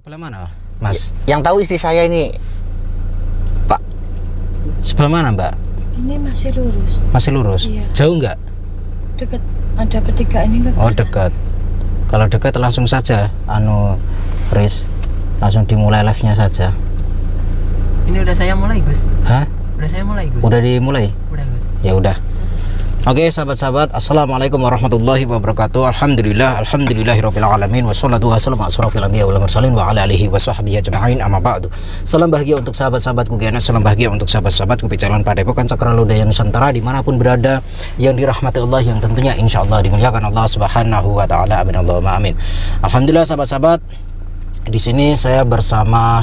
Sebelah mana, Mas? Yang tahu istri saya ini, Pak. Sebelah mana, Mbak? Ini masih lurus. Masih lurus? Iya. Jauh nggak? Dekat. Ada pertigaan ini ke Oh, kanan. dekat. Kalau dekat langsung saja, Fris, langsung dimulai live-nya saja. Ini udah saya mulai, Gus. Hah? Udah saya mulai, Gus. Udah dimulai? Udah, Gus. Ya udah. Oke, sahabat-sahabat, assalamualaikum warahmatullahi wabarakatuh. Alhamdulillahirabbil alamin wassalatu wassalamu ala asrofil anbiya wal mursalin wa ala alihi washabbihi ajma'in, amma ba'du. Salam bahagia untuk sahabat-sahabatku GNS, salam bahagia untuk sahabat-sahabatku Pecalan Padepokan Cakralodaya Nusantara dimanapun berada, yang dirahmati Allah, yang tentunya insyaallah dimuliakan Allah Subhanahu wa taala. Amin Allahumma amin. Alhamdulillah sahabat-sahabat, di sini saya bersama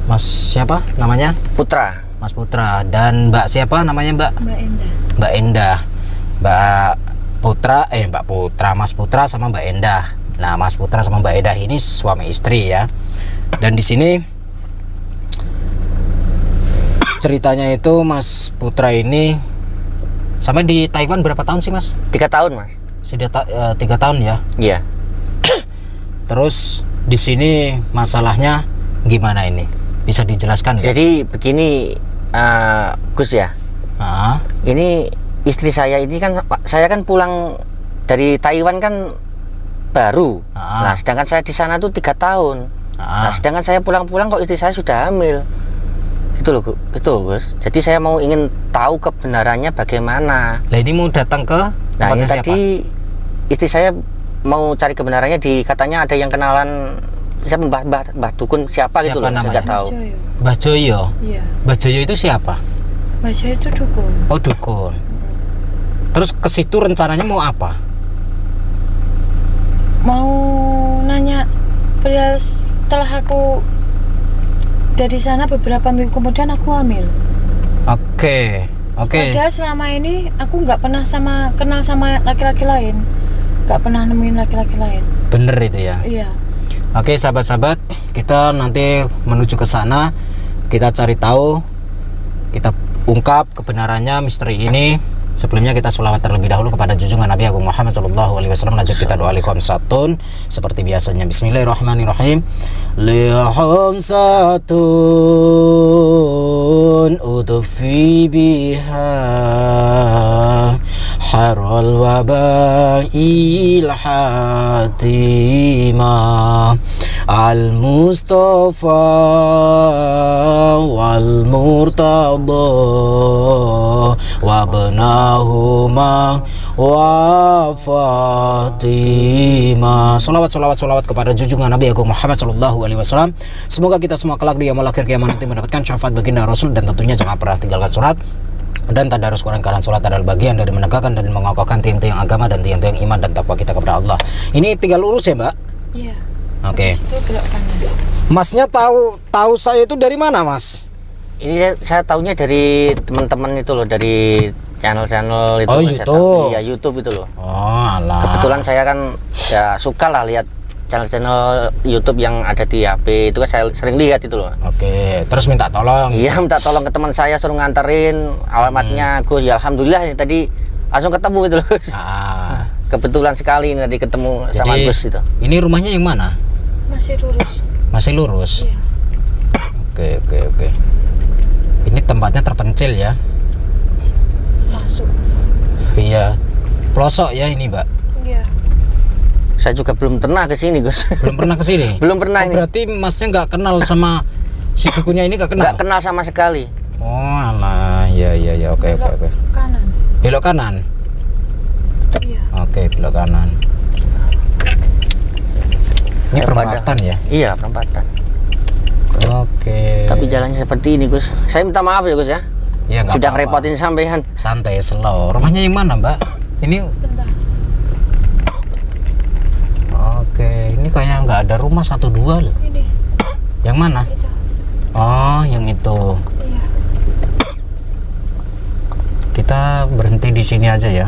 Mas siapa namanya? Putra. Mas Putra dan Mbak siapa namanya, Mbak? Mbak Endah. Mbak Endah, Mbak Putra, Mas Putra sama Mbak Endah. Nah, Mas Putra sama Mbak Endah ini suami istri ya. Dan di sini ceritanya itu Mas Putra ini sampai di Taiwan berapa tahun sih, Mas? 3 tahun, Mas. Sudah 3 tahun ya. Iya. Terus di sini masalahnya gimana ini? Bisa dijelaskan nggak? Jadi begini, Gus ya. Ah, Ini istri saya ini kan, saya kan pulang dari Taiwan kan baru. Ah. Nah, sedangkan saya di sana tuh 3 tahun. ah. Nah, sedangkan saya pulang-pulang kok istri saya sudah hamil. Gitu loh, Gus. Jadi saya mau ingin tahu kebenarannya bagaimana. Lah ini mau datang ke Nah, tempatnya ini siapa? tadi istri saya mau cari kebenarannya, katanya ada yang kenalan siapa, Mbah Dukun siapa gitu Siapa loh, saya namanya? nggak tahu. Joyo. Mbah Joyo. Iya. Mbah Joyo itu siapa? Mbak Joyo itu dukun. Oh, dukun. Terus ke situ rencananya mau apa? Mau nanya perihal setelah aku dari sana beberapa minggu kemudian aku hamil. Oke. Padahal selama ini aku nggak pernah kenal sama laki-laki lain. Nggak pernah nemuin laki-laki lain. Bener itu ya. Iya. Oke, sahabat-sahabat, kita nanti menuju ke sana. Kita cari tahu, kita ungkap kebenarannya misteri ini. Sebelumnya kita sholawat terlebih dahulu kepada junjungan Nabi Agung Muhammad sallallahu alaihi wasallam. Lanjut kita doa lihamsatun seperti biasanya. Bismillahirrahmanirrahim. Lihamsatun udfi biha harul wabail hatimah al mustafa wal murtada wa benahuma wa Fatimah. Salawat kepada junjungan Nabi Agung Muhammad sallallahu alaihi wasallam. Semoga kita semua kelak di yaumul akhir kiamat nanti mendapatkan syafaat baginda Rasul, dan tentunya jangan pernah tinggalkan sholat dan tadarus Quran, karena sholat adalah bagian dari menegakkan dan mengokohkan tiang-tiang agama dan tiang-tiang iman dan takwa kita kepada Allah. Ini tinggal lurus ya, Mbak? Iya. Oke. Itu belok kanan. Masnya tahu saya itu dari mana, Mas? Ini saya tahunya dari teman-teman itu loh, dari channel-channel itu. Oh, Mas, saya YouTube. tahu. Iya, YouTube itu loh. Oh, alah. Kebetulan saya kan ya suka lah lihat channel-channel YouTube yang ada di HP itu, kan saya sering lihat itu loh. Oke, terus minta tolong. Iya, minta tolong ke teman saya, suruh nganterin alamatnya Gus. Ya alhamdulillah ini tadi langsung ketemu gitu loh, Gus. Ah. Kebetulan sekali ini tadi ketemu sama Jadi, Gus itu. ini rumahnya yang mana? Masih lurus. Masih lurus. Iya. Oke. Ini tempatnya terpencil ya. Masuk. Iya. Pelosok ya ini, Mbak. Iya. Saya juga belum pernah ke sini, Gus. Belum pernah ke sini? Belum pernah Oh, ini. berarti Masnya nggak kenal sama si dukunnya ini, nggak kenal? Nggak kenal sama sekali. Oh, alah. Iya. Oke. Kanan. Belok kanan. Iya. Oke, belok kanan. Ini perempatan ya? Iya, perempatan. Oke. Tapi jalannya seperti ini, Gus. Saya minta maaf ya, Gus ya. Ya, nggak Sudah apa-apa. ngerepotin sampean. Santai, slow. Rumahnya yang mana, Mbak? Ini Bentar. oke. Ini kayak nggak ada rumah 1-2 loh. Ini. Yang mana? Itu. Oh, yang itu. Iya. Kita berhenti di sini aja ya.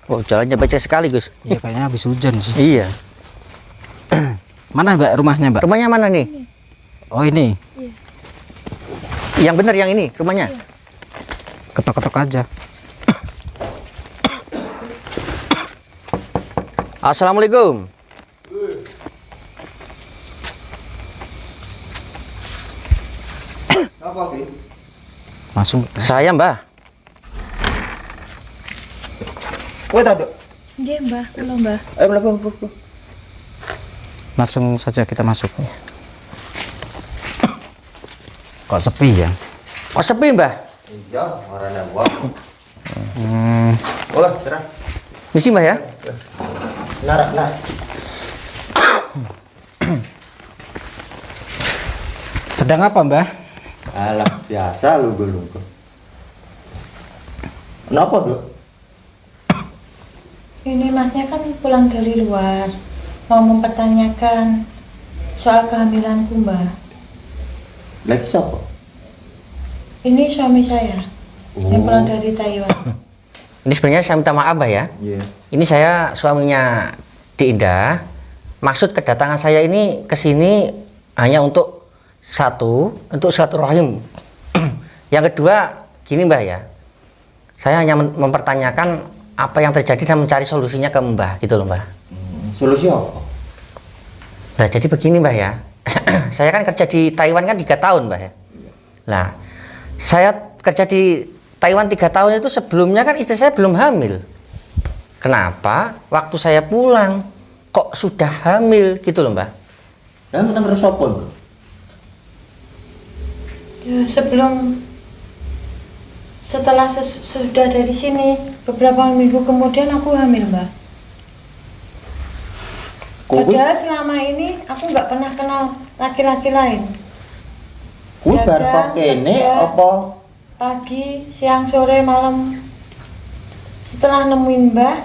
Oh, jalannya becek sekali, Gus. Iya, kayaknya habis hujan sih. Iya. Mana Mbak rumahnya, Mbak? Rumahnya mana nih? Oh, ini. Yang benar yang ini rumahnya. Ketok-ketok aja. Assalamualaikum. Apa sih? Langsung. Saya, Mbah. Kowe tak, Dok? Nggih, Mbah. Halo, Mbah. Ayo mlebu. Langsung saja kita masuk. Kok sepi ya? Oh, sepi, Mbah. Iya, warna wah. Olah, terang. Misi, Mbah ya. Narak. Sedang apa, Mbah? Alah, biasa lugu. Kenapa, Dok? Ini masnya kan pulang dari luar, mau mempertanyakan soal kehamilanku, Mbah. Lagi siapa? Ini suami saya yang pulang dari Taiwan. Ini sebenarnya saya minta maaf, Mbah ya. Iya. Ini saya suaminya Di Indah. Maksud kedatangan saya ini ke sini hanya untuk untuk silaturahim. Yang kedua, gini Mbah ya. Saya hanya mempertanyakan apa yang terjadi dan mencari solusinya ke Mbah gitu loh, Mbah. Solusi apa? Nah, jadi begini Mbah ya. Saya kan kerja di Taiwan kan 3 tahun, Mbah ya. Nah, saya kerja di Taiwan 3 tahun itu sebelumnya kan istri saya belum hamil. Kenapa? Waktu saya pulang kok sudah hamil gitu loh, Mbah. Dan tentang resopon. Ya, setelah sudah dari sini beberapa minggu kemudian aku hamil, Mbah. Padahal selama ini aku nggak pernah kenal laki-laki lain. Kuwi bar Dagang, kok kene kerja, apa? pagi, siang, sore, malam. Setelah nemuin Mbah,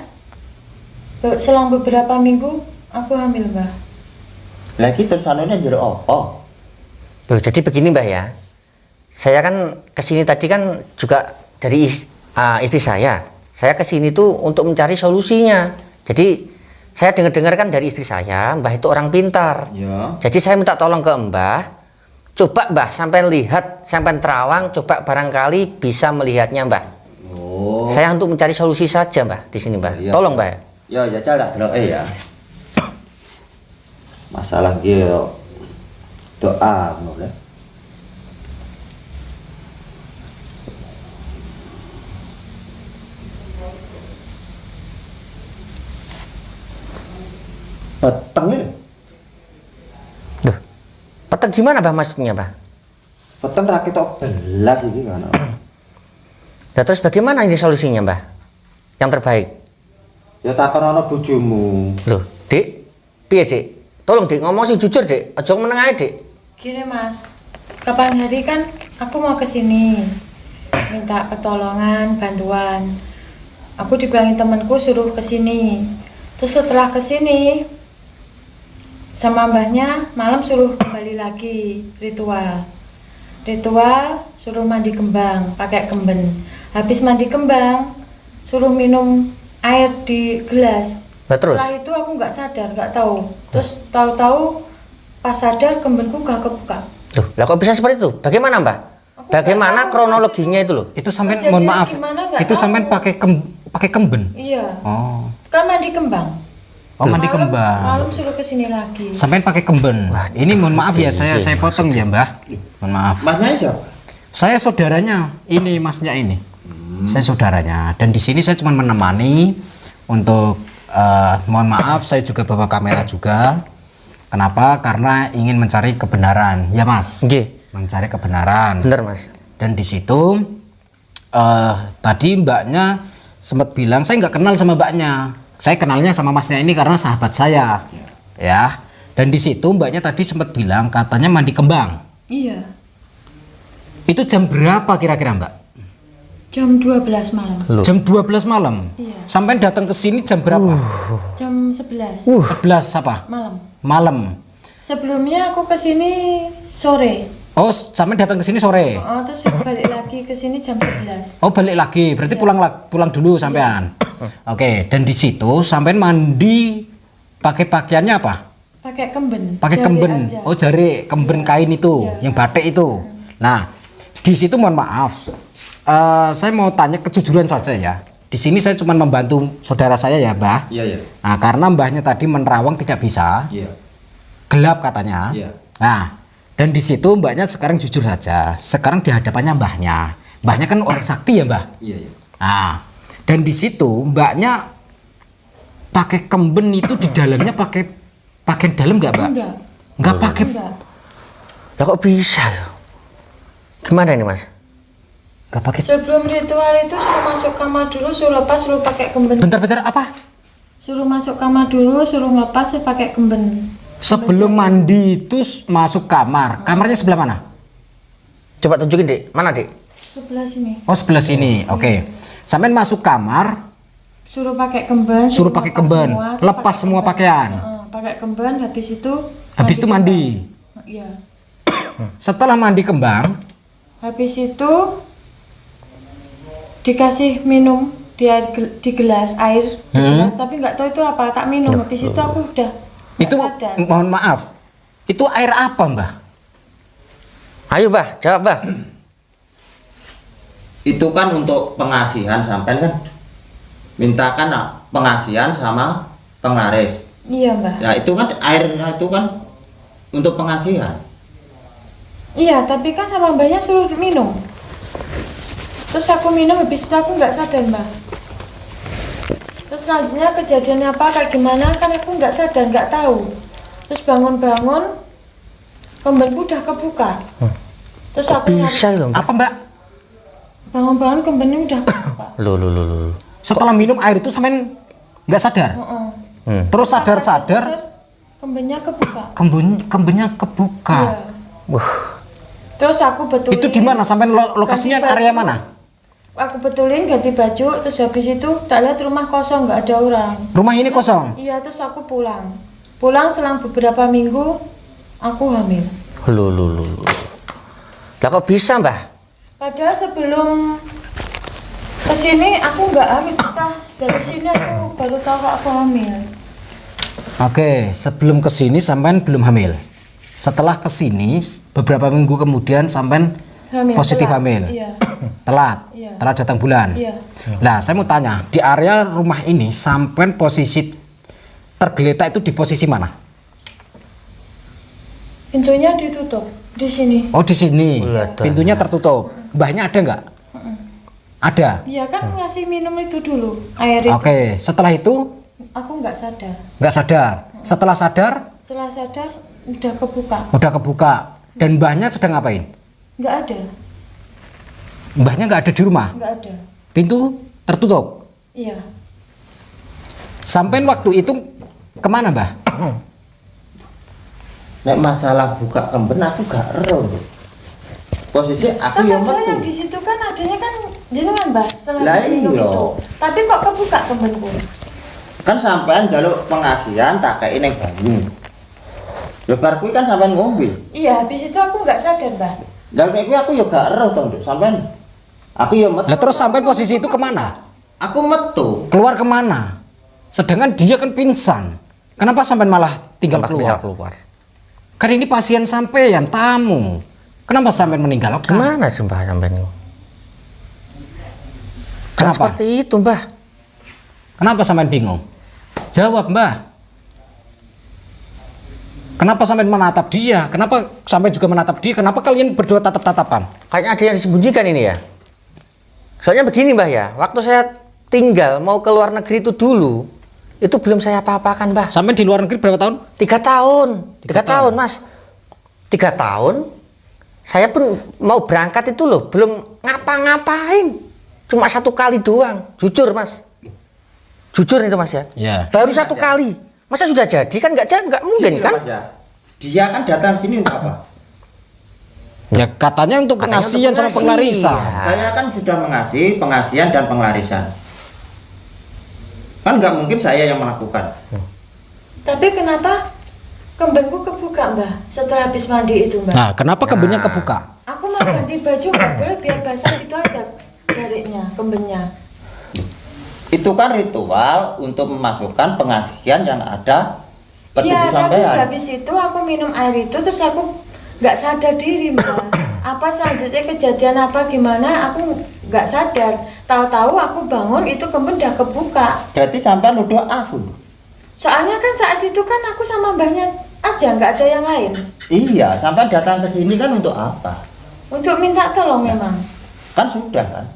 selang beberapa minggu aku hamil, Mbah. Lagi tersanune njaluk apa? Loh, jadi begini Mbah ya. Saya kan kesini tadi kan juga dari istri saya. Saya kesini tuh untuk mencari solusinya. Jadi saya dengar-dengar kan dari istri saya, Mbah itu orang pintar. Ya. Jadi saya minta tolong ke Mbah. Coba Mbah sampai lihat, sampai terawang, coba barangkali bisa melihatnya Mbah. Oh. Saya untuk mencari solusi saja Mbah di sini Mbah. Iya. Tolong Mbah. Ya cara ya. Masalah gitu. Doa ngono. Peteng ini. Duh, peteng gimana Mbah maksudnya Mbah? Peteng ra ketok belas iki kan. Nah, terus bagaimana ini solusinya Mbah? Yang terbaik? Ya takon ana bojomu. Loh, Dik, piye Dik? Tolong Dik, ngomong sing jujur Dik, aja meneng ae Dik. Gini Mas, kapan hari kan aku mau ke sini minta pertolongan, bantuan. Aku dibilangin temanku suruh ke sini. Terus setelah ke sini sama mbahnya malam suruh kembali lagi ritual suruh mandi kembang pakai kemben. Habis mandi kembang suruh minum air di gelas. Nah, terus? Setelah itu aku nggak sadar, nggak tahu. Terus tahu-tahu pas sadar kembenku gak kebuka. Loh, lah kok bisa seperti itu? Bagaimana Mbak? Aku Bagaimana nggak tahu, kronologinya itu loh? Itu sampean Kejadian mohon maaf. gimana nggak Itu sampean tahu. pakai kemben. Iya. Oh. Kan mandi kembang. Oh, mandi Malam kembang. suruh ke sini lagi. Sampean pakai kemben. Wah, Ini mohon maaf ya, saya iya, potong ya, Mbah. Mohon maaf. Masnya siapa? Saya saudaranya. Ini masnya ini. Saya saudaranya. Dan di sini saya cuma menemani untuk mohon maaf, saya juga bawa kamera juga. Kenapa? Karena ingin mencari kebenaran. Ya, Mas. Nggih. Mencari kebenaran. Bener Mas. Dan di situ tadi mbaknya sempat bilang saya nggak kenal sama mbaknya. Saya kenalnya sama masnya ini karena sahabat saya, ya. Dan di situ mbaknya tadi sempat bilang katanya mandi kembang. Iya. Itu jam berapa kira-kira mbak? Jam 12 malam. Loh. Jam 12 malam. Iya. Sampai datang ke sini jam berapa? Jam 11 11 apa? malam. Malam. Sebelumnya aku ke sini sore. Oh, sampai datang ke sini sore. Terus balik lagi ke sini jam 11. Oh, balik lagi. Berarti pulang dulu sampean. Oke, dan di situ sampean mandi pakai pakaiannya apa? Pakai kemben. Pakai Jari kemben. aja. Oh, jari kemben kain itu, Iya. yang batik itu. Nah, di situ mohon maaf, saya mau tanya kejujuran saja ya. Di sini saya cuma membantu saudara saya ya, Mbah. Iya, iya. Nah, karena mbahnya tadi menerawang tidak bisa, Iya. gelap katanya. Iya. Nah, dan di situ mbaknya sekarang jujur saja. Sekarang di hadapannya mbahnya. Mbahnya kan orang sakti ya, Mbah. Iya, iya. Nah, dan di situ mbaknya pakai kemben itu di dalamnya pakai pakaian dalam nggak, Mbak? Enggak. Nggak pakai. Enggak. Lah kok bisa ya? Gimana ini Mas? Nggak pakai. Sebelum ritual itu suruh masuk kamar dulu, suruh lepas, suruh pakai kemben. Bentar-bentar apa? Suruh masuk kamar dulu, suruh ngelepas, suruh pakai kemben. Sebelum mandi itu masuk kamar. Kamarnya sebelah mana? Coba tunjukin, Dek. Mana, Dek? Sebelah sini. Oh, sebelah sini. Oke. Sampean masuk kamar, Suruh pakai kemben. suruh pakai kemben, terus lepas pakai semua kemben. pakaian. Pakai kemben, habis itu. Habis itu mandi. Iya. Setelah mandi kembang, Habis itu dikasih minum di gelas air, di gelas, tapi nggak tahu itu apa. Tak minum. Habis itu aku udah. nggak itu sadar. mohon maaf. Itu air apa, Mbah? Ayo, Mbah, jawab, Mbah. Itu kan untuk pengasihan sampean kan mintakan pengasihan sama penglaris. Iya, Mbak. Ya itu kan airnya itu kan untuk pengasihan. Iya, tapi kan sama mbaknya suruh minum. Terus aku minum, habis itu aku nggak sadar, Mbak. Terus selanjutnya kejadiannya apa, kayak gimana, kan aku nggak sadar, nggak tahu. Terus bangun-bangun, kembenku udah kebuka. Terus aku Bisa loh, Mbah. Apa, Mbak? bangun-bangun kembennya udah kebuka. Loh. Setelah minum air itu sampean nggak sadar? Heeh. Terus sadar-sadar Kembennya kebuka. kembennya kebuka. Iya. Wah, Terus aku betulin. Itu di mana? Sampean lokasinya ganti area baju. mana? Aku betulin, ganti baju, terus habis itu tak lihat rumah kosong, nggak ada orang. Rumah ini kosong. Iya, terus aku pulang. Pulang selang beberapa minggu, aku hamil. loh. Lah kok bisa, Mbah? Padahal sebelum kesini aku nggak hamil. Setelah dari sini aku baru tahu kalau aku hamil. Oke, sebelum ke sini sampean belum hamil. Setelah ke sini beberapa minggu kemudian sampean Hamil, positif telat. hamil. Iya. Telat. Iya. Telat datang bulan. Iya. Nah, saya mau tanya, di area rumah ini sampean posisi tergeletak itu di posisi mana? Pintunya ditutup di sini. Oh, di sini. Waduh. Pintunya tertutup. Mbahnya ada nggak? Ada. Iya kan ngasih minum itu dulu, air itu. Oke, setelah itu Aku nggak sadar. nggak sadar. Setelah sadar Setelah sadar udah kebuka. udah kebuka. Dan mbahnya sedang ngapain? Nggak ada, Mbahnya nggak ada di rumah. nggak ada. Pintu tertutup. Iya. Sampai waktu itu kemana, Mbah? Nek masalah buka kemben aku gak ero. Lho. Posisi aku Kan yang ada yang metu. di situ kan adanya kan jenengan Mbak setelah Lah minum iya. itu. Tapi kok kebuka kembenku? Kan sampean jaluk pengasihan tak kei ning banyu. Lho bar kuwi kan sampean ngombe. Iya, habis itu aku nggak sadar, Mbak. Lah nek kuwi aku ya gak ero to, Nduk, sampean. Aku ya metu. Lah terus sampai posisi itu kemana? Aku metu. Keluar kemana? Sedangkan dia kan pingsan. Kenapa sampai malah tinggal keluar? keluar. Kan ini pasien sampean, tamu. Kenapa sampai meninggal? Gimana sih, Mbah, sampean? Kenapa? Seperti itu, Mbah. Kenapa sampean bingung? Jawab, Mbah. Kenapa sampean menatap dia? Kenapa sampai juga menatap dia? Kenapa kalian berdua tatap-tatapan? Kayaknya ada yang disembunyikan ini ya. Soalnya begini, Mbah ya. Waktu saya tinggal mau ke luar negeri itu dulu, itu belum saya apa-apakan, Mbah. Sampean di luar negeri berapa tahun? 3 tahun. 3 3 tahun, Mas. 3 tahun. Saya pun mau berangkat itu loh, belum ngapa-ngapain. Cuma 1 kali doang. Jujur, Mas. Jujur itu, Mas ya. Ya. Baru 1 kali. Masa sudah jadi kan nggak mungkin Gini loh, kan? Mas, ya. Dia kan datang sini untuk apa? Ya katanya untuk Katanya pengasihan untuk sama pengasihan. penglarisan. Saya kan sudah mengasihi pengasihan dan penglarisan. Kan nggak mungkin saya yang melakukan. Tapi kenapa kembenku kebuka, Mbak? Setelah habis mandi itu, Mbak. Nah, kenapa kembennya kebuka? Aku mau ganti baju nggak boleh biar basah itu aja jarinya, kembennya. Itu kan ritual untuk memasukkan pengasihan yang ada ke Iya, tubuh tapi sampean. habis itu aku minum air itu terus aku nggak sadar diri mbak. Apa selanjutnya kejadian apa gimana aku nggak sadar. Tahu-tahu aku bangun itu kemben udah kebuka. Berarti sampean nuduh aku. Soalnya kan saat itu kan aku sama mbahnya aja nggak ada yang lain. Iya, sampean datang ke sini kan untuk apa? Untuk minta tolong memang. Kan sudah kan?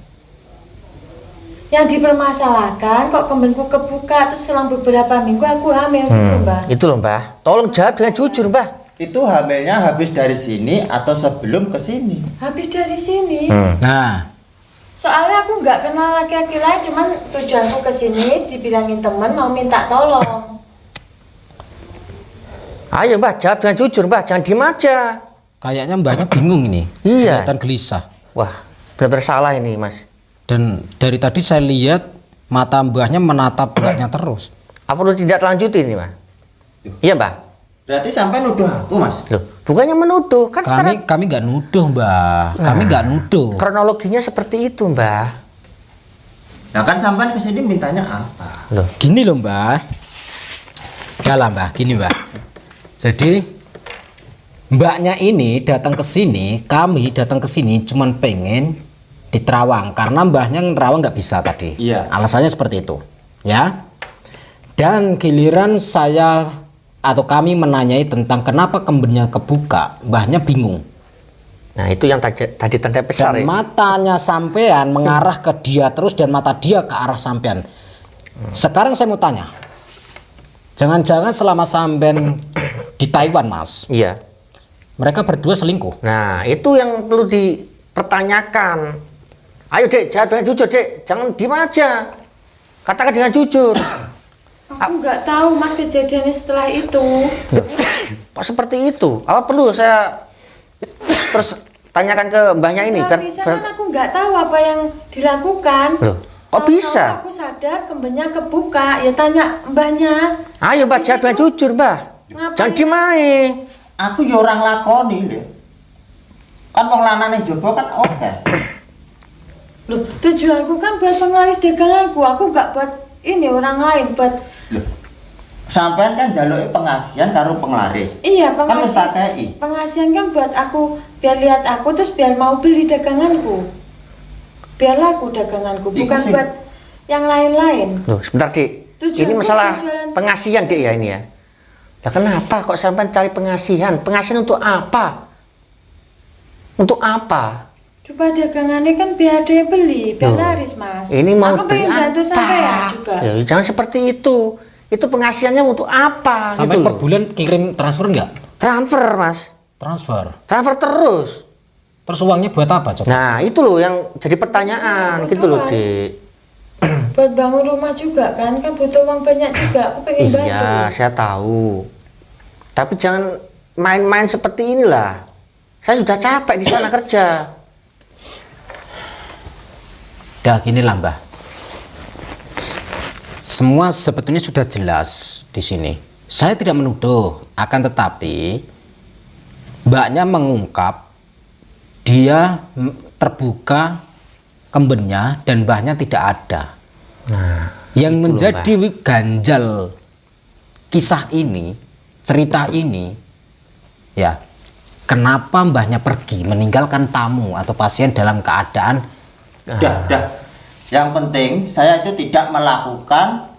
Yang dipermasalahkan kok kembenku kebuka terus selang beberapa minggu aku hamil gitu mbak. Itu loh Mbah. Tolong jawab dengan jujur Mbah. Itu hamilnya habis dari sini atau sebelum ke sini? Habis dari sini. Nah, Soalnya aku nggak kenal laki-laki lain, cuman tujuanku ke sini dibilangin temen mau minta tolong. Ayo Mbah, jawab dengan jujur Mbah, jangan diem aja. kayaknya mbahnya bingung ini. Iya. Kelihatan gelisah. Wah, benar-benar salah ini Mas. Dan dari tadi saya lihat mata mbahnya menatap mbaknya terus. Apa perlu tidak lanjutin ini Mbah? Iya Mbah. Berarti sampean nuduh aku, Mas. Loh, bukannya menuduh kan Kami nggak nuduh mbah. Kami nggak nuduh. kronologinya seperti itu Mbah. Nah kan sampean ke sini mintanya apa? Loh, Gini loh mbah. Udah lah mbah, gini mbah. Jadi mbaknya ini datang ke sini, kami datang ke sini cuman pengen di Terawang karena mbahnya ngerawang nggak bisa tadi. Iya. Alasannya seperti itu, ya. Dan giliran saya atau kami menanyai tentang kenapa kembennya kebuka, mbahnya bingung. nah itu yang tadi tanda besar Dan ya. matanya sampean mengarah ke dia terus dan mata dia ke arah sampean. Sekarang saya mau tanya. Jangan-jangan selama sampean di Taiwan, Mas, Iya. mereka berdua selingkuh. Nah, itu yang perlu dipertanyakan. Ayo Dek, jawab dengan jujur Dek, jangan diem aja. Katakan dengan jujur. Aku nggak tahu mas kejadiannya setelah itu. Kok seperti itu? Apa perlu saya terus tanyakan ke mbahnya ini? Kalau bisa kan aku nggak tahu apa yang dilakukan. Loh, kok Tahu-tahu bisa? Aku sadar kembennya kebuka, ya tanya mbahnya. Ayo Mbah, jawab dengan jujur Mbah. Ngapain? Jangan diem aja. Aku ya orang lakoni lho. Kan wong lanang ning jaba kan oke. Loh, tujuanku kan buat penglaris daganganku. Aku nggak buat ini orang lain, buat Loh. Sampean kan jaluke pengasihan karo penglaris. iya Kan wis tak kei. pengasihan kan buat aku biar lihat aku terus biar mau beli daganganku. Biar laku daganganku, Iku bukan sih. buat yang lain-lain. Loh, sebentar Dik. Tujuanku Ini masalah jualan- pengasihan Dik ya ini ya. Lah kenapa kok sampai cari pengasihan? Pengasihan untuk apa? Untuk apa? Coba dagangannya kan biar ada yang beli, biar Loh, laris mas. Ini mau aku beli pengen bantu apa? sampean juga. Ya, jangan seperti itu. Itu pengasihannya untuk apa? Sampai gitu per loh. bulan kirim transfer nggak? Transfer Mas. Transfer. Transfer terus. Terus uangnya buat apa, coba? Nah, itu loh yang jadi pertanyaan gitu loh, Dik. Buat bangun rumah juga kan butuh uang banyak juga. Aku pengen bantu. Iya, saya tahu. Tapi jangan main-main seperti inilah. Saya sudah capek di sana kerja. Dah gini lah mbah. Semua sebetulnya sudah jelas di sini. Saya tidak menuduh, akan tetapi mbaknya mengungkap dia terbuka kembennya dan mbahnya tidak ada. Nah, Yang itu loh, menjadi ganjal kisah ini, cerita ini, ya, kenapa mbahnya pergi meninggalkan tamu atau pasien dalam keadaan Dah. Yang penting saya itu tidak melakukan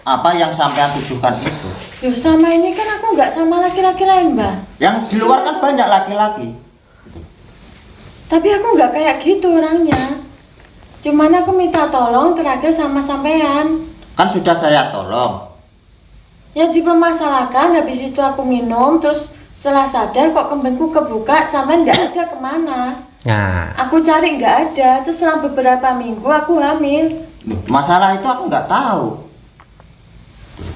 apa yang sampean tuduhkan itu. Loh, selama ini kan aku nggak sama laki-laki lain mbak. Yang di luar kan banyak laki-laki. Tapi aku nggak kayak gitu orangnya. Cuman aku minta tolong terakhir sama sampean. Kan sudah saya tolong. Ya dipermasalahkan, habis itu aku minum, terus setelah sadar kok kembenku kebuka, sampean nggak ada kemana. Nah, Aku cari nggak ada, terus selang beberapa minggu aku hamil. Loh, masalah itu aku nggak tahu.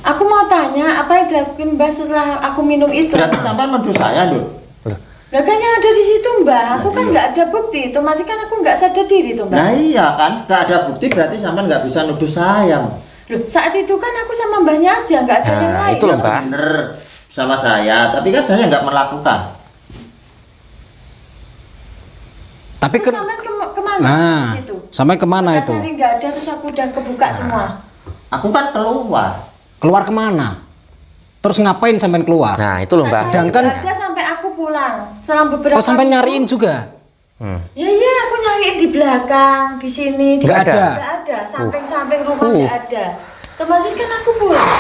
Aku mau tanya, apa yang dilakuin mbak setelah aku minum itu? Berarti sampean menuduh saya loh. Lah kan yang ada di situ mbak, aku kan nggak ada bukti, otomatis kan aku nggak sadar diri tuh mbak. Nah iya kan, nggak ada bukti berarti sampean nggak bisa nuduh saya. Loh, saat itu kan aku sama mbaknya aja, nggak ada yang Nah, lain. itu loh, Mbak. Bener sama saya, tapi kan saya nggak melakukan. tapi Terus sampean kemana Nah. di situ? Sampai kemana itu? Tadi nggak ada, terus aku udah kebuka semua. Aku kan keluar. Keluar kemana? Terus ngapain sampai keluar? Nah, itu loh, Mbak. Sedangkan- Nggak ada sampai aku pulang. Selang beberapa Oh, sampai minggu. nyariin juga? Ya iya, aku nyariin di belakang, di sini, di Nggak ada? Nggak ada, samping-samping rumah nggak ada. Otomatis kan aku pulang.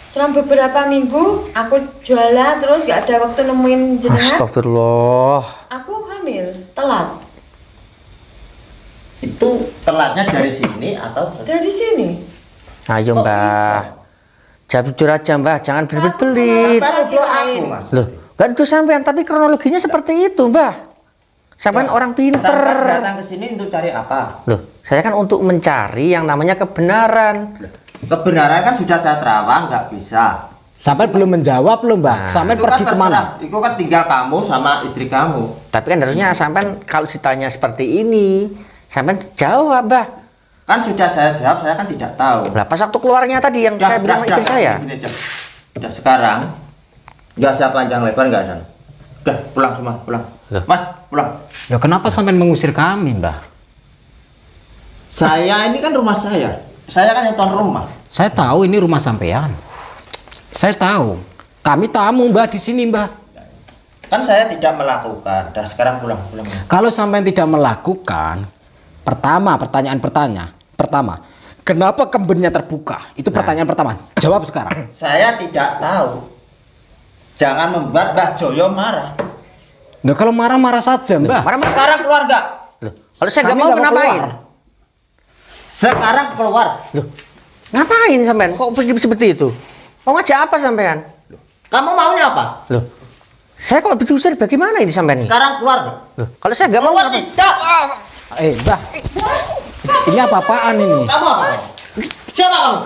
Selang beberapa minggu aku jualan, terus nggak ada waktu nemuin jenengan. Astagfirullah. Aku hamil, telat. Itu telatnya dari sini atau Dari sini. Ayo, Kok Mbak. Jawab jujur aja, Mbak. Jangan berbelit-belit. sampai nuduh aku, Mas? Loh, gak itu sampean, tapi kronologinya seperti itu, Mbak. Sampean orang pinter. Sampai datang ke sini untuk cari apa? Loh, saya kan untuk mencari yang namanya kebenaran. Kebenaran kan sudah saya terawang, nggak bisa. Sampai belum menjawab loh, Mbak. Sampai Itu pergi kan kemana? terserah. Itu kan tinggal kamu sama istri kamu. Tapi kan harusnya sampean kalau ditanya seperti ini, sampean jawab, Mbak. Kan sudah saya jawab, saya kan tidak tahu. Lah, pas waktu keluarnya tadi yang saya bilang istri saya. Gini aja. Udah sekarang, nggak usah panjang lebar, nggak usah. Udah pulang semua, pulang. Loh. Mas, pulang. Loh, kenapa sampai mengusir kami, Mbak? Saya ini kan rumah saya. Saya kan yang tuan rumah. Saya tahu ini rumah sampean. Saya tahu. Kami tamu, Mbak, di sini, Mbak. Kan saya tidak melakukan. Udah sekarang pulang, pulang. Kalau sampean tidak melakukan, pertama, kenapa kembennya terbuka? Itu pertanyaan pertama. Jawab sekarang. Saya tidak tahu. Jangan membuat Mbah Joyo marah. Nah, kalau marah-marah saja, Mbak. Marah-marah. Sekarang keluar nggak? Loh, kalau saya Kami nggak mau nggak mau ngapain? keluar. Sekarang keluar. Loh, ngapain sampean? Kok pergi seperti itu? Mau ngajak apa sampean? Kamu maunya apa? Loh, saya kok diusir bagaimana ini sampean ini? Sekarang keluar nggak? Loh, kalau saya nggak mau Keluar ngapain? tidak. Mbak. Ini apa-apaan ini? Kamu apa? Siapa kamu?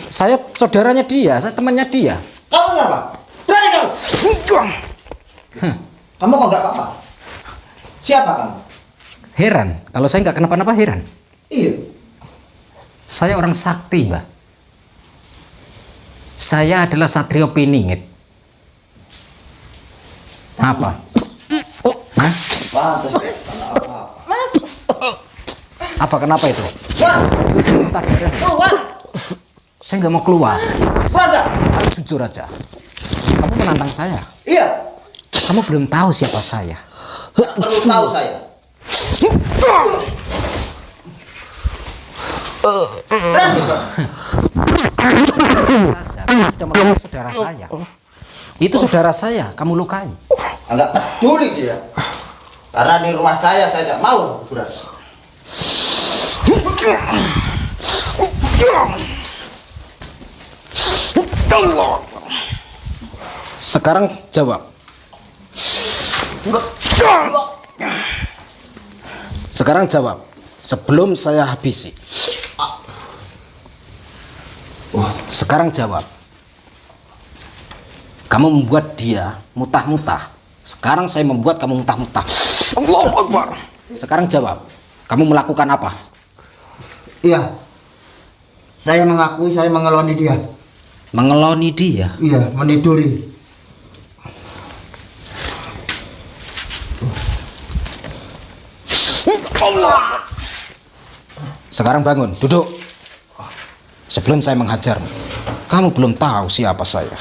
Saya saudaranya dia, saya temannya dia. Kamu apa? Berani kamu? Kamu kok nggak apa-apa? Siapa kamu? Heran, kalau saya nggak kenapa-napa heran. Iya. Saya orang sakti, Mbak. Saya adalah Satrio Piningit. Apa? Hah? Pantes. Mas, Apa kenapa itu? Keluar. Itu saya muntah darah. Keluar. Saya nggak mau keluar. Keluar nggak? Sekali jujur aja. Kamu menantang saya. Iya. Kamu belum tahu siapa saya. Nggak perlu tahu saya. Berani kok. Saja. Kamu sudah melukai saudara saya. Itu saudara saya. Kamu lukai. Enggak peduli dia. Karena di rumah saya tidak mau beras. Sekarang jawab. Sekarang jawab. Sebelum saya habisi. Sekarang jawab. Kamu membuat dia mutah-mutah. Sekarang saya membuat kamu mutah-mutah. Allahu Akbar. Sekarang jawab. Kamu melakukan apa? Iya. Saya mengakui saya mengeloni dia. Mengeloni dia. Iya, meniduri. Sekarang bangun, duduk. Sebelum saya menghajar, kamu belum tahu siapa saya.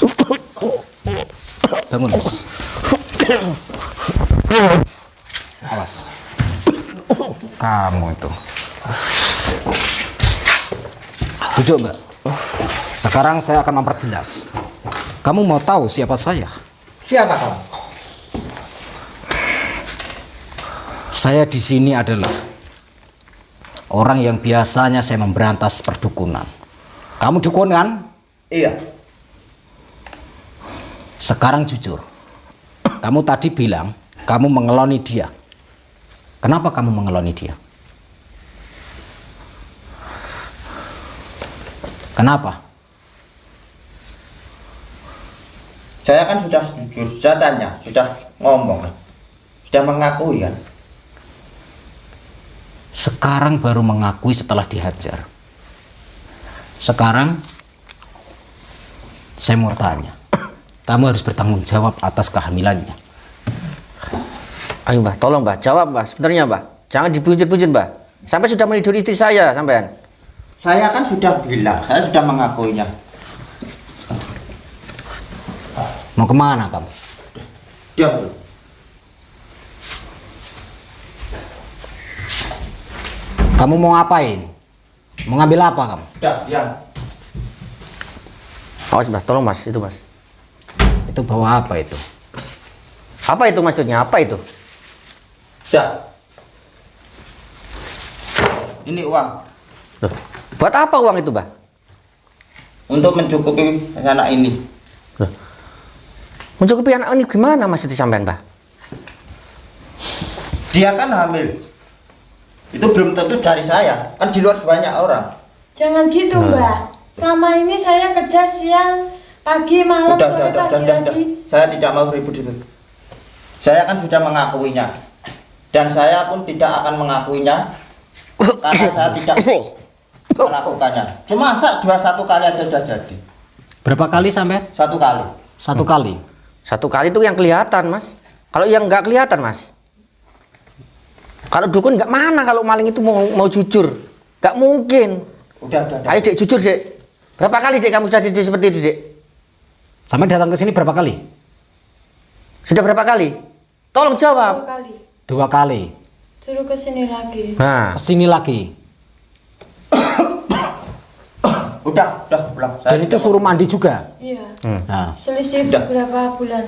Bangun, Mas. Awas. Kamu itu. Duduk, Mbak. Sekarang saya akan memperjelas. Kamu mau tahu siapa saya? Siapa kamu? Saya di sini adalah orang yang biasanya saya memberantas perdukunan. Kamu dukun kan? Iya. Sekarang jujur. Kamu tadi bilang kamu mengeloni dia. Kenapa kamu mengeloni dia? Kenapa? Saya kan sudah jujur, saya tanya, sudah ngomong kan, sudah mengakui kan. Sekarang baru mengakui setelah dihajar. Sekarang saya mau tanya. Kamu harus bertanggung jawab atas kehamilannya. Ayo, Mbak, tolong, Mbak, jawab, Mbak. Sebenarnya, Mbak. Jangan dibujut-bujut, Mbah. Sampai sudah meniduri istri saya, sampean. Saya kan sudah bilang, saya sudah mengakuinya. Mau kemana kamu? Diam dulu. Kamu mau ngapain? Mau ngambil apa kamu? Udah, diam. Awas, Mbah, tolong Mas, itu Mas. Itu bawa apa itu? Apa itu maksudnya? Apa itu? Udah. Ini uang Loh, buat apa uang itu, Mbah? untuk mencukupi anak ini. Loh. Mencukupi anak ini gimana maksudnya sampean, Mbah? Dia kan hamil. Itu belum tentu dari saya. Kan di luar banyak orang. Jangan gitu, Mbak. Selama ini saya kerja siang, pagi, malam, sore, pagi lagi. Saya tidak mau ribut itu. Saya kan sudah mengakuinya. Dan saya pun tidak akan mengakuinya karena saya tidak melakukannya. Cuma satu kali aja sudah jadi. Berapa kali sampai? Satu kali. Satu kali. Satu kali itu yang kelihatan, Mas. Kalau yang nggak kelihatan, Mas. Kalau dukun nggak mana kalau maling itu mau jujur. Nggak mungkin. Udah. Ayo, Dek, jujur, Dek. Berapa kali, Dek, kamu sudah dididik seperti itu, Dek? Sampai datang ke sini berapa kali? Sudah berapa kali? Tolong 2 jawab. kali. 2 kali. Suruh ke sini lagi. Nah, Kesini lagi. Udah pulang. Dan itu suruh mandi juga. Iya. Nah, Selisih Udah. berapa bulan?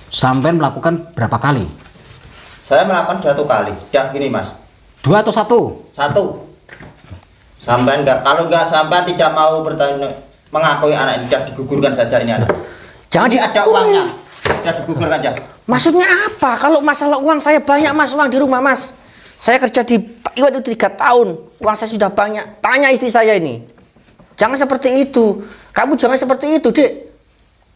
sampai melakukan berapa kali? Saya melakukan 1 kali. Udah gini, Mas. 2 atau 1? 1. Sampai enggak, kalau enggak sampai tidak mau bertanya mengakui anak ini, sudah digugurkan saja ini anak. jangan Ini ada uangnya. Sudah digugurkan aja. maksudnya apa? Kalau masalah uang saya banyak, Mas, uang di rumah, Mas. Saya kerja di Taiwan itu 3 tahun. Uang saya sudah banyak. Tanya istri saya ini. Jangan seperti itu. Kamu jangan seperti itu, Dek.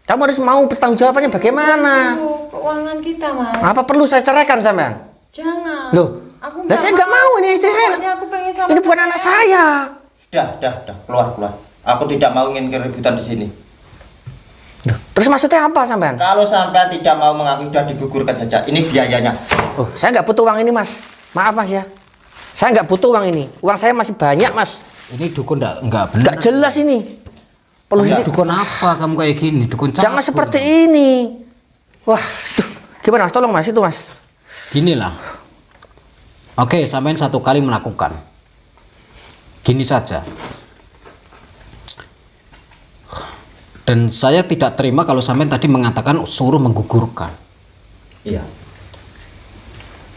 Kamu harus mau bertanggung jawabannya bagaimana. Itu keuangan kita, Mas. Apa perlu saya ceraikan sampean? Jangan. Loh, Aku lah saya nggak mau ini istri saya. Pokoknya aku pengen sama Ini bukan anak saya. Sudah, keluar. Aku tidak mau ingin keributan di sini. Terus maksudnya apa sampean? Kalau sampai tidak mau mengakui, sudah digugurkan saja. Ini biayanya. Oh, saya nggak butuh uang ini, Mas. Maaf, Mas ya. Saya nggak butuh uang ini. Uang saya masih banyak, Mas. Ini dukun enggak benar. Nggak jelas ini. Perlu ini. Dukun apa kamu kayak gini? Dukun Jangan cakur. seperti ini. Wah, duh. Gimana, Mas? Tolong, Mas, itu, Mas. Gini lah. Oke, sampai 1 kali melakukan. Gini saja. Dan saya tidak terima kalau sampai tadi mengatakan suruh menggugurkan. Iya.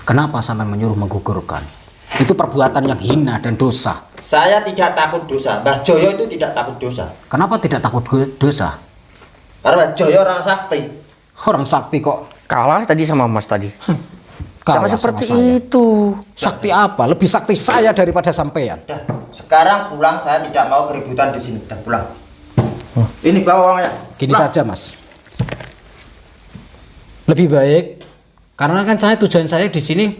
Kenapa sampai menyuruh menggugurkan? Itu perbuatan yang hina dan dosa. Saya tidak takut dosa. Mbah Joyo itu tidak takut dosa. Kenapa tidak takut dosa? Karena Mbah Joyo orang sakti. Orang sakti kok Kalah tadi sama Mas tadi. kalah Jangan sama seperti saya. itu. Sakti apa? Lebih sakti saya daripada sampean. Udah, sekarang pulang, saya tidak mau keributan di sini. Udah pulang. Ini bawa uangnya. Gini Pulang. saja, Mas. Lebih baik karena kan tujuan saya di sini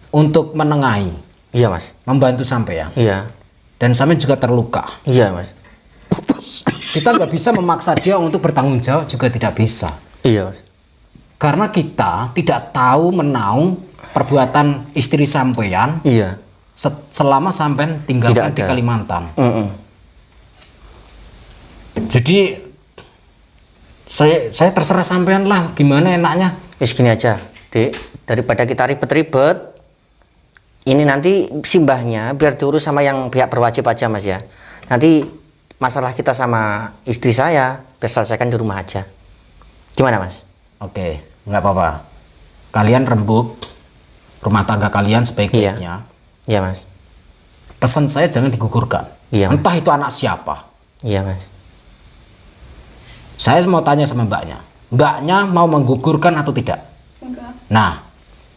untuk menengahi, Iya, Mas. membantu sampean. Iya. Dan sampean juga terluka. Iya, Mas. Kita nggak bisa memaksa dia untuk bertanggung jawab, juga tidak bisa. Iya, Mas. Karena kita tidak tahu menahu perbuatan istri sampean Iya. selama sampean tinggalkan Tidak di ada. Kalimantan. Mm-mm. Jadi saya terserah sampean lah gimana enaknya. Wis gini aja, Dek. Daripada kita ribet-ribet, ini nanti simbahnya biar diurus sama yang pihak berwajib aja, Mas ya. Nanti masalah kita sama istri saya biar selesaikan di rumah aja. Gimana, Mas? Oke, nggak apa-apa. Kalian rembuk rumah tangga kalian sebaik-baiknya. Iya, Mas. Pesan saya jangan digugurkan. Iya, Mas. Entah itu anak siapa. Iya, Mas. Saya mau tanya sama mbaknya. Mbaknya mau menggugurkan atau tidak? Enggak. Nah,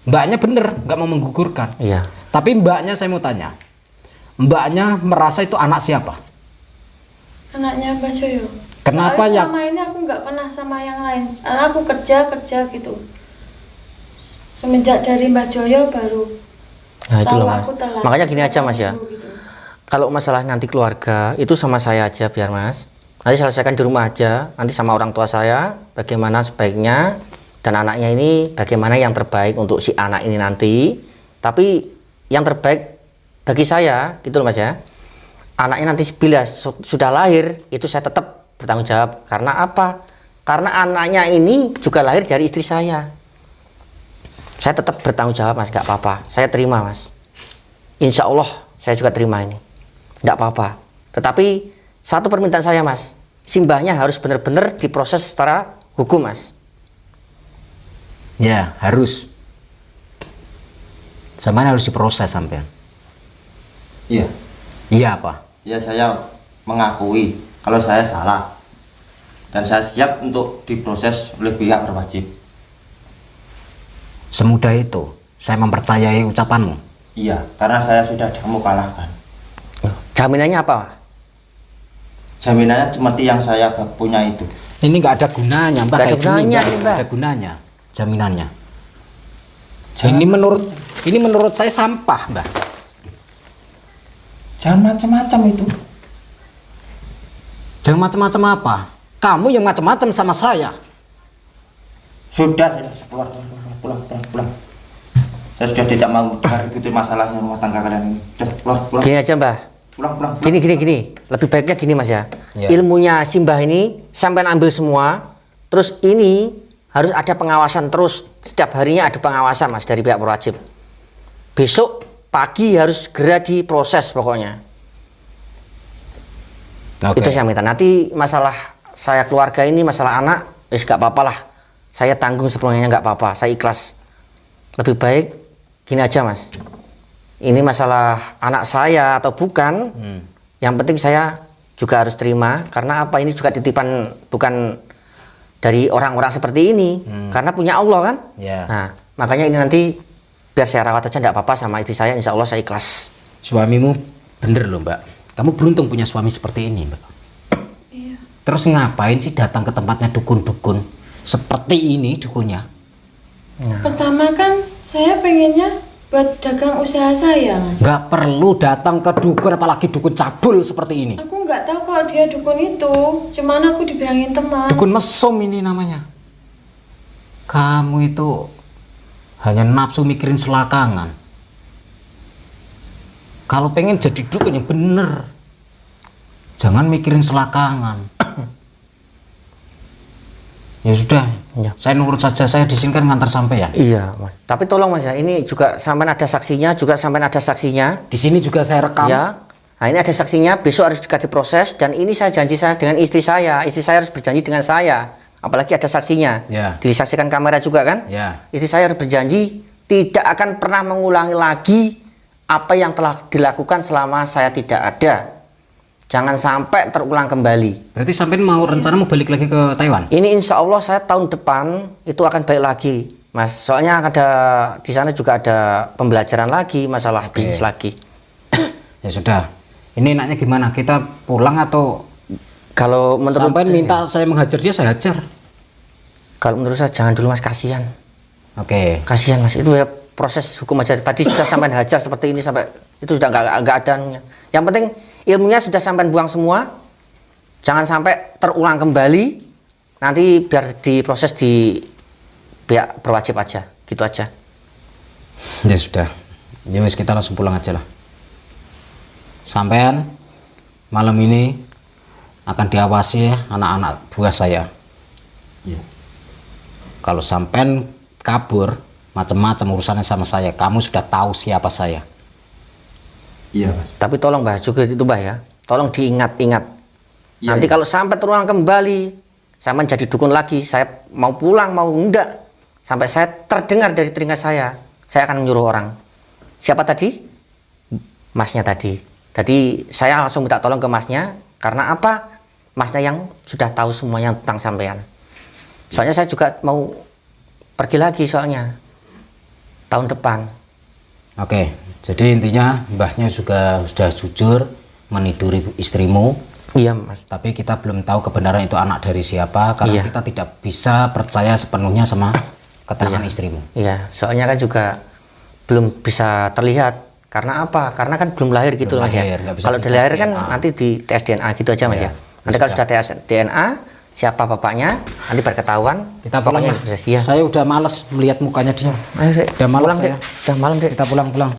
mbaknya bener nggak mau menggugurkan. Iya. Tapi mbaknya saya mau tanya. Mbaknya merasa itu anak siapa? Anaknya Mbak Joyo. Kenapa Soalnya ya? selama ini aku nggak pernah sama yang lain. Karena aku kerja gitu. Semenjak dari Mbak Joyo baru Nah, itu tahu loh, Mas. aku telat. Makanya gini aja, Mas ya. Gitu. Kalau masalah nanti keluarga itu sama saya aja biar, Mas. Nanti selesaikan di rumah aja. Nanti sama orang tua saya bagaimana sebaiknya dan anaknya ini bagaimana yang terbaik untuk si anak ini nanti. Tapi yang terbaik bagi saya gitu loh Mas ya. Anaknya nanti bila sudah lahir itu saya tetap bertanggung jawab. Karena apa? Karena anaknya ini juga lahir dari istri saya. Saya tetap bertanggung jawab Mas, gak apa-apa. Saya terima Mas. Insya Allah saya juga terima ini. Gak apa-apa. Tetapi satu permintaan saya Mas, simbahnya harus benar-benar diproses secara hukum Mas. Ya, harus. Sampean harus diproses sampean. Iya. Iya apa? Ya saya mengakui kalau saya salah. Dan saya siap untuk diproses oleh pihak berwajib. Semudah itu saya mempercayai ucapanmu. Iya, karena saya sudah kamu kalahkan. Jaminannya apa? Jaminannya cuma yang saya punya itu. Ini nggak ada gunanya, Mbak. Nggak ada Kayak gini, gunanya, Mbak. Mbak. Nggak ada gunanya jaminannya. Jangan- Ini menurut saya sampah, Mbak. Jangan macam-macam itu. Jangan macam-macam apa? Kamu yang macam-macam sama saya. Sudah, pulang. Saya sudah tidak mau ribut masalah rumah tangga kalian ini. Sudah, pulang. Gini aja Mbah. Pulang. Gini. Lebih baiknya gini Mas ya. Ya. Ilmunya simbah ini sampai ambil semua. Terus ini harus ada pengawasan terus. Setiap harinya ada pengawasan Mas dari pihak berwajib. Besok pagi harus segera diproses pokoknya. Oke. Itu saya minta. Nanti masalah saya keluarga ini, masalah anak, gak apa-apa lah. Saya tanggung sepenuhnya, gak apa-apa. Saya ikhlas. Lebih baik gini aja Mas. Ini masalah anak saya atau bukan. Yang penting saya juga harus terima. Karena apa? Ini juga titipan bukan dari orang-orang seperti ini. Karena punya Allah kan. Ya. Nah, makanya ini nanti biar saya rawat aja gak apa-apa sama istri saya. Insya Allah saya ikhlas. Suamimu bener loh, Mbak. Kamu beruntung punya suami seperti ini, Mbak. Iya. Terus ngapain sih datang ke tempatnya dukun-dukun seperti ini dukunnya? Pertama kan saya pengennya buat dagang usaha saya, Mas. Nggak perlu datang ke dukun, apalagi dukun cabul seperti ini. Aku nggak tahu kalau dia dukun itu, cuman aku dibilangin teman. Dukun mesum ini namanya. Kamu itu hanya nafsu mikirin selakangan. Kalau pengen jadi dukun yang bener, jangan mikirin selakangan. Ya sudah, Ya. saya nurut saja. Saya diizinkan ngantar sampai ya. Iya Mas. Tapi tolong Mas ya, ini juga sampai ada saksinya, Di sini juga saya rekam. Ya. Nah ini ada saksinya, besok harus juga diproses dan ini saya janji saya dengan istri saya harus berjanji dengan saya, apalagi ada saksinya, Ya. disaksikan kamera juga kan, Ya. istri saya harus berjanji tidak akan pernah mengulangi lagi apa yang telah dilakukan selama saya tidak ada, jangan sampai terulang kembali. Berarti sampai mau rencana mau balik lagi ke Taiwan? Ini insya Allah saya tahun depan itu akan balik lagi Mas, soalnya ada di sana juga ada pembelajaran lagi, masalah bisnis lagi. Ya sudah. Ini enaknya gimana? Kita pulang atau Kalau menurut sampai minta saya menghajar dia, saya hajar? Kalau menurut saya jangan dulu Mas, kasihan. Oke. Kasihan Mas, itu ya proses hukum aja. Tadi sudah sampai hajar seperti ini sampai itu sudah nggak ada anunya. Yang penting ilmunya sudah sampai buang semua. Jangan sampai terulang kembali. Nanti biar diproses di pihak berwajib aja, gitu aja. Ya sudah. Ya wis, kita langsung pulang aja lah. Sampean malam ini akan diawasi ya anak-anak buah saya. Iya. Kalau sampean kabur macam-macam urusannya sama saya, kamu sudah tahu siapa saya. Iya, Mas. Tapi tolong Mbah juga itu Mbah ya, tolong diingat-ingat. Iya, Nanti iya. kalau sampai terulang kembali, saya menjadi dukun lagi, saya mau pulang mau enggak, sampai saya terdengar dari telinga saya akan menyuruh orang. Siapa tadi? Masnya tadi. Jadi saya langsung minta tolong ke masnya, karena apa? Masnya yang sudah tahu semuanya tentang sampean. Soalnya saya juga mau pergi lagi soalnya tahun depan. Oke, jadi intinya mbahnya juga sudah jujur meniduri istrimu, Iya Mas. tapi kita belum tahu kebenaran itu anak dari siapa karena Iya. kita tidak bisa percaya sepenuhnya sama keterangan istrimu. Iya, soalnya kan juga belum bisa terlihat. Karena apa? Karena kan belum lahir gitu Belum Mas ya. lahir, nggak bisa Kalau di udah tes lahir kan DNA. nanti di tes DNA gitu aja Mas Iya, ya. Nanti kalau sudah. sudah tes DNA, siapa bapaknya, nanti berketahuan. Kita pulang pokoknya lah. iya. Saya udah males melihat mukanya dia. Ayo, Dek. Udah malas Pulang, Dek. saya. Udah malam, Dek. Kita pulang.